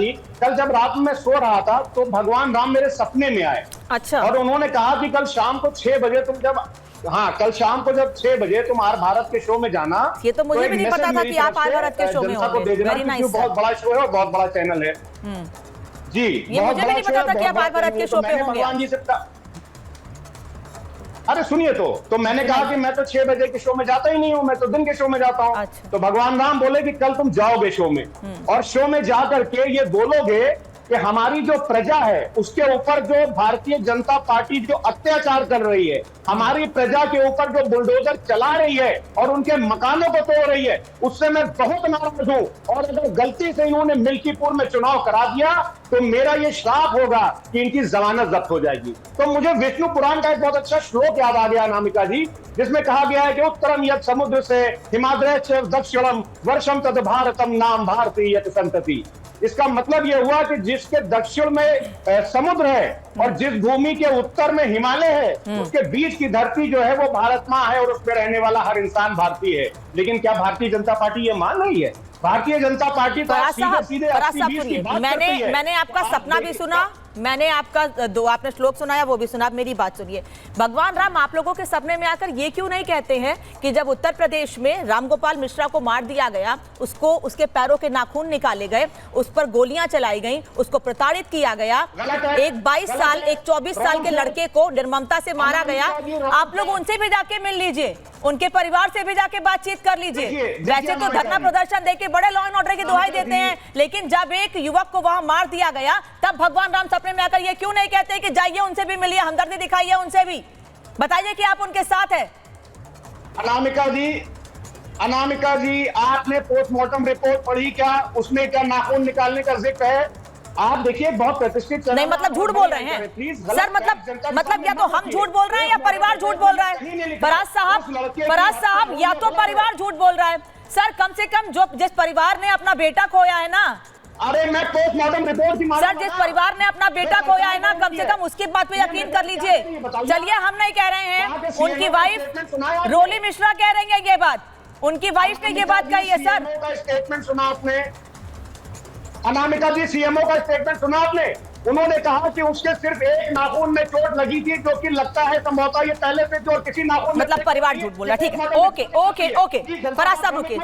जी, कल जब रात में सो रहा था तो भगवान राम मेरे सपने में आए। अच्छा। और उन्होंने कहा कि कल शाम को 6 बजे तुम जब, हाँ, कल शाम को जब 6 बजे तुम आर भारत के शो में जाना। ये तो मुझे भी नहीं पता था कि आप आर भारत के शो में जनता को होंगे। भेजना, वेरी नाइस। बहुत बड़ा शो है और बहुत बड़ा चैनल है जी। ये मुझे भी नहीं पता था कि आप आर भारत के शो पे होंगे। भगवान जी से अरे सुनिए, तो मैंने कहा कि मैं तो 6 बजे के शो में जाता ही नहीं हूं, मैं तो दिन के शो में जाता हूं। अच्छा। तो भगवान राम बोले कि कल तुम जाओगे शो में, और शो में जाकर के ये बोलोगे कि हमारी जो प्रजा है उसके ऊपर जो भारतीय जनता पार्टी जो अत्याचार कर रही है, हमारी प्रजा के ऊपर जो बुलडोजर चला रही है और उनके मकानों को तोड़ रही है, उससे मैं बहुत नाराज हूं। और अगर गलती से इन्होंने मिल्कीपुर में चुनाव करा दिया तो मेरा ये श्राप होगा कि इनकी जमानत जब्त हो जाएगी। तो मुझे विष्णु पुराण का एक बहुत अच्छा श्लोक याद आ गया अनामिका जी, जिसमें कहा गया है कि उत्तरम यत् समुद्र से हिमाद्रय च दक्षिणम वर्षम तद भारतम नाम भारती यत् संतति। इसका मतलब यह हुआ कि जिसके दक्षिण में समुद्र है और जिस भूमि के उत्तर में हिमालय है, उसके बीच की धरती जो है वो भारत माँ है और उस पर रहने वाला हर इंसान भारतीय है। लेकिन क्या भारतीय जनता पार्टी ये मान रही है? भारतीय जनता पार्टी तो सीधे मैंने आपका सपना भी सुना, मैंने आपका आपने श्लोक सुनाया वो भी सुना। मेरी बात सुनिए, भगवान राम आप लोगों के सपने में आकर ये क्यों नहीं कहते हैं कि जब उत्तर प्रदेश में रामगोपाल मिश्रा को मार दिया गया, उसको उसके पैरों के नाखून निकाले गए, उस पर गोलियां चलाई गई, उसको प्रताड़ित किया गया, एक 22 साल एक 24 साल के लड़के को निर्ममता से मारा गया, आप लोग उनसे भी जाके मिल लीजिए, उनके परिवार से भी जाके बातचीत कर लीजिए। वैसे तो धरना प्रदर्शन देके बड़े लॉ एंड ऑर्डर की दुहाई देते हैं, लेकिन जब एक युवक को वहां मार दिया गया तब भगवान राम सपने में आकर ये क्यों नहीं कहते कि जाइए उनसे भी मिलिए, हमदर्दी दिखाइए, उनसे भी बताइए कि आप उनके साथ हैं। अनामिका जी, आपने पोस्टमार्टम रिपोर्ट पढ़ी क्या? उसमें क्या नाखून निकालने का जिक्र है? आप देखिए, बहुत प्रतिष्ठित नहीं, मतलब झूठ बोल रहे हैं सर, मतलब या तो हम झूठ बोल रहे हैं या परिवार झूठ बोल रहा है। फराज साहब या तो परिवार झूठ बोल रहा है सर। कम से कम जो जिस परिवार ने अपना बेटा खोया है ना, अरे मैं पोस्टमार्टम रिपोर्ट की सर, जिस परिवार ने अपना बेटा खोया है ना, कम से कम उसकी बात पे यकीन कर लीजिए। चलिए, हम नहीं कह रहे हैं, उनकी वाइफ रोली मिश्रा कह रही है ये बात, उनकी वाइफ ने ये बात कही है सर। स्टेटमेंट सुना आपने? अनामिका जी, सीएमओ का स्टेटमेंट सुना आपने? उन्होंने कहा कि उसके सिर्फ एक नाखून में चोट लगी थी, जो कि लगता है संभवतः ये पहले से जो किसी नाखून, मतलब परिवार झूठ बोल रहा। ठीक है, ओके फराज साहब रुकिए।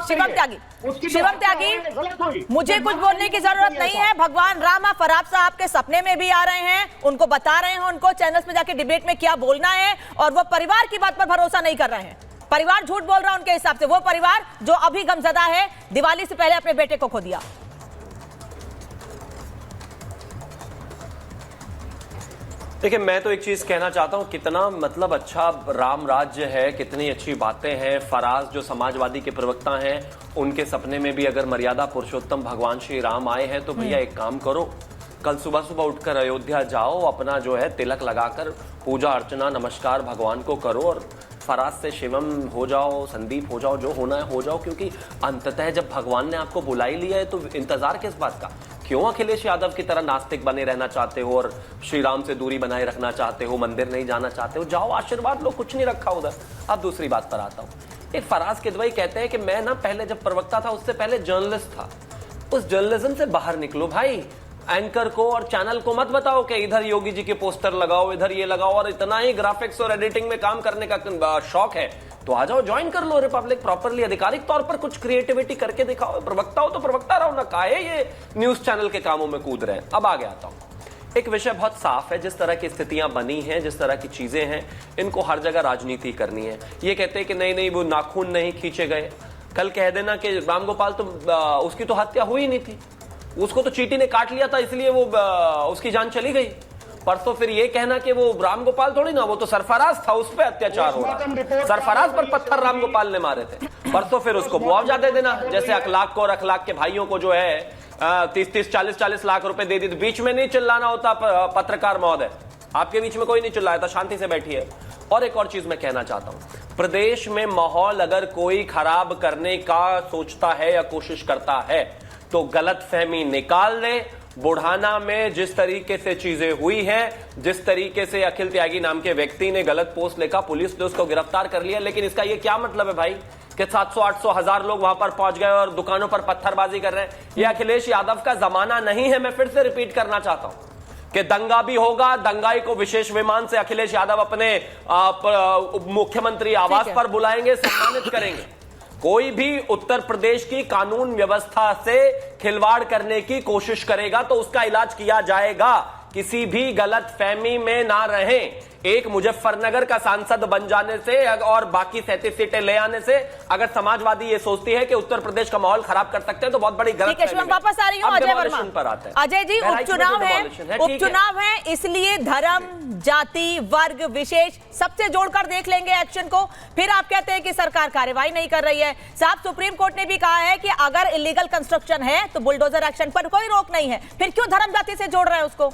शिवम त्यागी, मुझे कुछ बोलने की जरूरत नहीं है। भगवान राम आप फराज साहब के सपने में भी आ रहे हैं, उनको बता रहे हैं उनको चैनल्स में जाके डिबेट में क्या बोलना है, और वो परिवार की बात पर भरोसा नहीं कर रहे हैं। परिवार झूठ बोल रहा है उनके हिसाब से, वो परिवार जो अभी गमजदा है, दिवाली से पहले अपने बेटे को खो दिया। देखिए, मैं तो एक चीज कहना चाहता हूं, कितना मतलब अच्छा राम राज्य है, कितनी अच्छी बातें हैं। फराज जो समाजवादी के प्रवक्ता हैं, उनके सपने में भी अगर मर्यादा पुरुषोत्तम भगवान श्री राम आए हैं तो भैया एक काम करो, कल सुबह सुबह उठकर अयोध्या जाओ, अपना जो है तिलक लगाकर पूजा अर्चना नमस्कार भगवान को करो, और फराज से शिवम हो जाओ, संदीप हो जाओ, जो होना है हो जाओ। क्योंकि अंततः जब भगवान ने आपको बुला ही लिया है तो इंतजार किस बात का? क्यों अखिलेश यादव की तरह नास्तिक बने रहना चाहते हो और श्री राम से दूरी बनाए रखना चाहते हो, मंदिर नहीं जाना चाहते हो? जाओ, आशीर्वाद लो, कुछ नहीं रखा उधर। अब दूसरी बात पर आता हूं। एक फराज किदवई कहते हैं कि मैं ना पहले जब प्रवक्ता था उससे पहले जर्नलिस्ट था। उस जर्नलिज्म से बाहर निकलो भाई। एंकर को और चैनल को मत बताओ कि इधर योगी जी के पोस्टर लगाओ, इधर ये लगाओ, और इतना ही ग्राफिक्स और एडिटिंग में काम करने का शौक है तो आ जाओ, ज्वाइन कर लो रिपब्लिक। प्रॉपरली आधिकारिक तौर पर कुछ क्रिएटिविटी करके दिखाओ। प्रवक्ता हो तो प्रवक्ता रहो ना, काहे ये न्यूज चैनल के कामों में कूद रहे हैं। अब आगे आता हूं। एक विषय बहुत साफ है, जिस तरह की स्थितियां बनी हैं, जिस तरह की चीजें हैं, इनको हर जगह राजनीति करनी है। ये कहते हैं कि नहीं वो नाखून नहीं खींचे गए, कल कह देना कि रामगोपाल तो उसकी तो हत्या हुई नहीं थी, उसको तो चींटी ने काट लिया था इसलिए वो उसकी जान चली गई। परसों फिर ये कहना कि वो रामगोपाल थोड़ी ना, वो तो सरफराज था, उस पर अत्याचार हो रहा, सरफराज पर पत्थर रामगोपाल ने मारे थे। परसों फिर उसको मुआवजा दे देना, जैसे अखलाक को और अखलाक के भाइयों को जो है 30-30, 40-40 लाख रुपए दे दी। तो बीच में नहीं चिल्लाना होता पत्रकार महोदय, आपके बीच में कोई नहीं चिल्लाया था, शांति से बैठिए। और एक और चीज मैं कहना चाहता हूं, प्रदेश में माहौल अगर कोई खराब करने का सोचता है या कोशिश करता है तो गलतफहमी निकाल दे। बुढ़ाना में जिस तरीके से चीजें हुई हैं, जिस तरीके से अखिल त्यागी नाम के व्यक्ति ने गलत पोस्ट लिखा, पुलिस ने उसको गिरफ्तार कर लिया, लेकिन इसका ये क्या मतलब है भाई कि 700-800 हजार लोग वहां पर पहुंच गए और दुकानों पर पत्थरबाजी कर रहे हैं। ये अखिलेश यादव का जमाना नहीं है। मैं फिर से रिपीट करना चाहता हूं कि दंगा भी होगा, दंगाई को विशेष विमान से अखिलेश यादव अपने मुख्यमंत्री आवास पर बुलाएंगे, सम्मानित करेंगे। कोई भी उत्तर प्रदेश की कानून व्यवस्था से खिलवाड़ करने की कोशिश करेगा तो उसका इलाज किया जाएगा। किसी भी गलत फहमी में ना रहें। एक मुजफ्फरनगर का सांसद बन जाने से और बाकी 37 सीटें ले आने से अगर समाजवादी ये सोचती है कि उत्तर प्रदेश का माहौल खराब कर सकते हैं तो बहुत बड़ी गलत है। वापस आ रही हूं अजय वर्मा पर आते हैं। अजय जी, उपचुनाव है इसलिए धर्म, जाति, वर्ग विशेष सबसे जोड़कर देख लेंगे एक्शन को। फिर आप कहते हैं कि सरकार कार्रवाई नहीं कर रही है। साहब, सुप्रीम कोर्ट ने भी कहा है कि अगर इलीगल कंस्ट्रक्शन है तो बुलडोजर एक्शन पर कोई रोक नहीं है। फिर क्यों धर्म जाति से जोड़ रहे हैं उसको?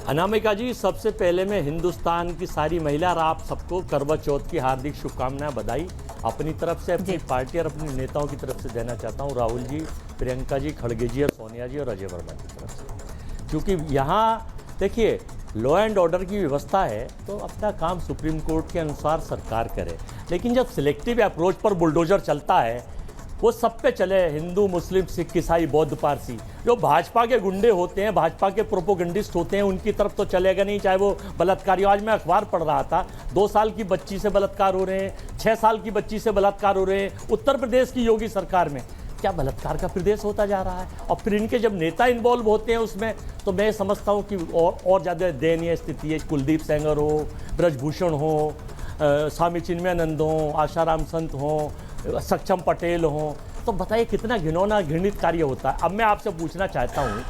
अनामिका जी, सबसे पहले मैं हिंदुस्तान की सारी महिला और आप सबको करवा चौथ की हार्दिक शुभकामनाएं, बधाई अपनी तरफ से, अपनी पार्टी और अपने नेताओं की तरफ से देना चाहता हूं। राहुल जी, प्रियंका जी, खड़गे जी और सोनिया जी और अजय वर्मा की तरफ से। क्योंकि यहाँ देखिए लॉ एंड ऑर्डर की व्यवस्था है तो अपना काम सुप्रीम कोर्ट के अनुसार सरकार करे। लेकिन जब सिलेक्टिव अप्रोच पर बुलडोजर चलता है वो सब पे चले, हिंदू, मुस्लिम, सिख, ईसाई, बौद्ध, पारसी, जो भाजपा के गुंडे होते हैं, भाजपा के प्रोपोगंडिस्ट होते हैं, उनकी तरफ तो चलेगा नहीं, चाहे वो बलात्कारी। आज मैं अखबार पढ़ रहा था, 2 साल की बच्ची से बलात्कार हो रहे हैं, 6 साल की बच्ची से बलात्कार हो रहे हैं उत्तर प्रदेश की योगी सरकार में। क्या बलात्कार का प्रदेश होता जा रहा है? और फिर इनके जब नेता इन्वॉल्व होते हैं उसमें तो मैं समझता हूँ कि और ज़्यादा दयनीय स्थिति है। कुलदीप सेंगर हो, ब्रजभूषण हो, स्वामी चिन्मयानंद हो, आशाराम संत हो, सक्षम पटेल हो, तो बताइए कितना घिनौना घृणित कार्य होता है। अब मैं आपसे पूछना चाहता हूँ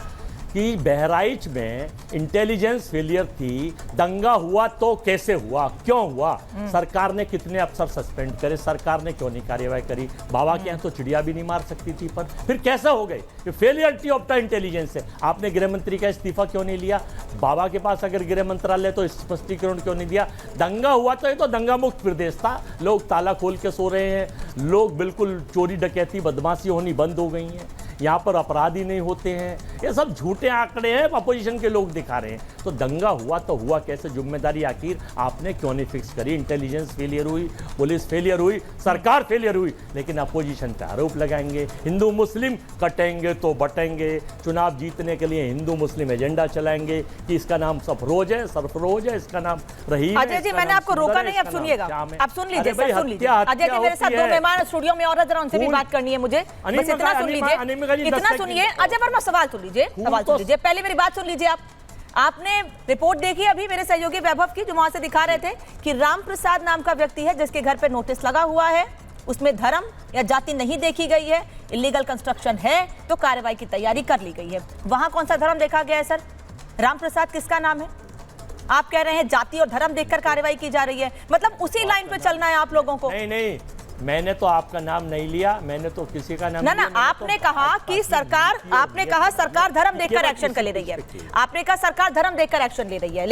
कि बहराइच में इंटेलिजेंस फेलियर थी, दंगा हुआ तो कैसे हुआ, क्यों हुआ, सरकार ने कितने अफसर सस्पेंड करे, सरकार ने क्यों नहीं कार्रवाई करी? बाबा के यहाँ तो चिड़िया भी नहीं मार सकती थी, पर फिर कैसे हो गई? फेलियरिटी ऑफ द इंटेलिजेंस है। आपने गृह मंत्री का इस्तीफा क्यों नहीं लिया? बाबा के पास अगर गृह मंत्रालय तो स्पष्टीकरण क्यों नहीं दिया? दंगा हुआ तो ये तो दंगा मुक्त प्रदेश था, लोग ताला खोल के सो रहे हैं, लोग बिल्कुल चोरी डकैती बदमाशी होनी बंद हो गई हैं, यहाँ पर अपराधी नहीं होते हैं। ये सब झूठे आंकड़े हैं, अपोजिशन के लोग दिखा रहे हैं। तो दंगा हुआ तो हुआ कैसे? जिम्मेदारी आखिर आपने क्यों नहीं फिक्स करी? इंटेलिजेंस फेलियर हुई, पुलिस फेलियर हुई, सरकार फेलियर हुई, लेकिन अपोजिशन पे आरोप लगाएंगे। हिंदू मुस्लिम कटेंगे तो बटेंगे, चुनाव जीतने के लिए हिंदू मुस्लिम एजेंडा चलाएंगे कि इसका नाम सरफरोज है, सरफरोज है, इसका नाम रहीम है। अजय जी, मैंने आपको रोका नहीं, अब सुनिएगा, आप सुन लीजिए, सुन लीजिए। अजय जी, मेरे साथ 2 मेहमान स्टूडियो में और है, जरा उनसे भी बात करनी है मुझे, बस इतना सुन लीजिए, इतना सुनिए। अजय वर्मा, सवाल सुन लीजिए, सवाल सुन लीजिए, पहले मेरी बात सुन लीजिए। आपने रिपोर्ट देखी अभी मेरे सहयोगी वैभव की, जो वहां से दिखा रहे थे कि राम प्रसाद नाम का व्यक्ति है जिसके घर पे नोटिस लगा हुआ है, उसमें धर्म या जाति नहीं देखी गई है, इलीगल कंस्ट्रक्शन है तो कार्रवाई की तैयारी कर ली गई है। वहां कौन सा धर्म देखा गया है सर? राम प्रसाद किसका नाम है? आप कह रहे हैं जाति और धर्म देखकर कार्रवाई की जा रही है, मतलब उसी लाइन पे चलना है आप लोगों को? नहीं, मैंने तो आपका नाम नहीं लिया, मैंने तो किसी का नाम ना, आपने कहा कि सरकार, आपने कहा सरकार धर्म देखकर एक्शन ले रही है, आपने कहा सरकार धर्म देखकर एक्शन ले रही है।